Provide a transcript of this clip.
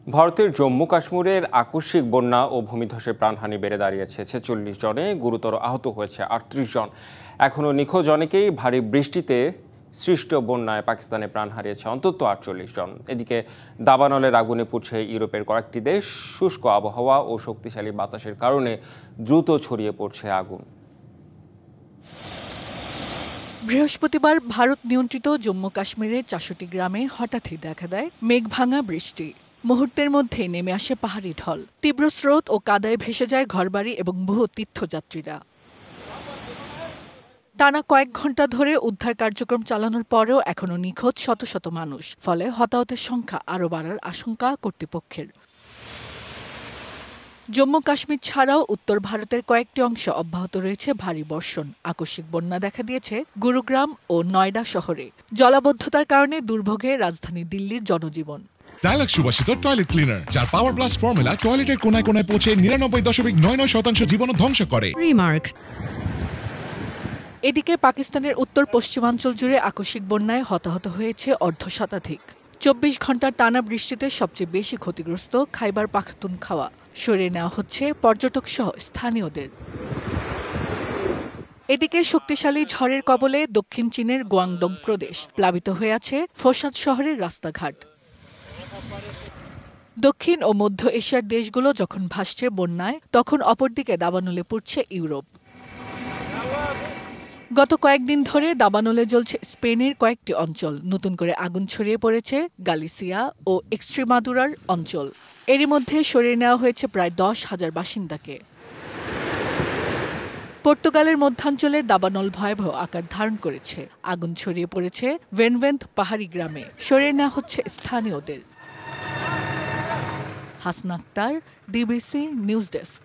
ভারতের জম্মু কাশ্মীরের আকস্মিক বন্যা ও ভূমিধসে প্রাণহানি বেড়ে দাঁড়িয়েছে ৪৬ জনে, গুরুতর আহত হয়েছে ৩৮ জন। এখনও নিখোঁজ অনেকেই। ভারী বৃষ্টিতে সৃষ্ট বন্যায় পাকিস্তানে প্রাণ হারিয়েছে অন্তত ৪৮ জন। এদিকে দাবানলের আগুনে পুড়ছে ইউরোপের কয়েকটি দেশ। শুষ্ক আবহাওয়া ও শক্তিশালী বাতাসের কারণে দ্রুত ছড়িয়ে পড়ছে আগুন। বৃহস্পতিবার ভারত নিয়ন্ত্রিত জম্মু কাশ্মীরের ৪০টি গ্রামে হঠাৎই দেখা দেয় মেঘভাঙা বৃষ্টি। মুহূর্তের মধ্যেই নেমে আসে পাহাড়ি ঢল। তীব্র স্রোত ও কাদায় ভেসে যায় ঘরবাড়ি এবং বহু তীর্থযাত্রীরা। টানা কয়েক ঘন্টা ধরে উদ্ধার কার্যক্রম চালানোর পরেও এখনও নিখোঁজ শত শত মানুষ। ফলে হতাহতের সংখ্যা আরও বাড়ার আশঙ্কা কর্তৃপক্ষের। জম্মু কাশ্মীর ছাড়াও উত্তর ভারতের কয়েকটি অংশে অব্যাহত রয়েছে ভারী বর্ষণ। আকস্মিক বন্যা দেখা দিয়েছে গুরুগ্রাম ও নয়ডা শহরে। জলাবদ্ধতার কারণে দুর্ভোগে রাজধানী দিল্লির জনজীবন। ডায়ালগ সুবাসিত টয়লেট ক্লিনার, যার পাওয়ার প্লাস ফর্মুলা টয়লেটের কোনায় কোনায় পৌঁছে ৯৯.৯৯% জীবন ধ্বংস করে। রিমার্ক। এদিকে পাকিস্তানের উত্তর পশ্চিমাঞ্চল জুড়ে আকস্মিক বন্যায় হতাহত হয়েছে অর্ধশতাধিক। ২৪ ঘন্টার টানা বৃষ্টিতে সবচেয়ে বেশি ক্ষতিগ্রস্ত খাইবার পাখতুনখাওয়া। সরিয়ে নেওয়া হচ্ছে পর্যটক সহ স্থানীয়দের। এদিকে শক্তিশালী ঝড়ের কবলে দক্ষিণ চীনের গুয়াংডং প্রদেশ। প্লাবিত হয়ে আছে ফোসাদ শহরের রাস্তাঘাট। দক্ষিণ ও মধ্য এশিয়ার দেশগুলো যখন ভাসছে বন্যায়, তখন অপরদিকে দাবানলে পড়ছে ইউরোপ। গত কয়েকদিন ধরে দাবানলে জ্বলছে স্পেনের কয়েকটি অঞ্চল। নতুন করে আগুন ছড়িয়ে পড়েছে গালিসিয়া ও এক্সট্রিমাদুরার অঞ্চল। এরই মধ্যে সরিয়ে নেওয়া হয়েছে প্রায় ১০,০০০ বাসিন্দাকে। পর্তুগালের মধ্যাঞ্চলের দাবানল ভয়াবহ আকার ধারণ করেছে। আগুন ছড়িয়ে পড়েছে ভেনভেন্ত পাহাড়ি গ্রামে। সরিয়ে নেওয়া হচ্ছে স্থানীয়দের। Hasna Akter, DBC news desk.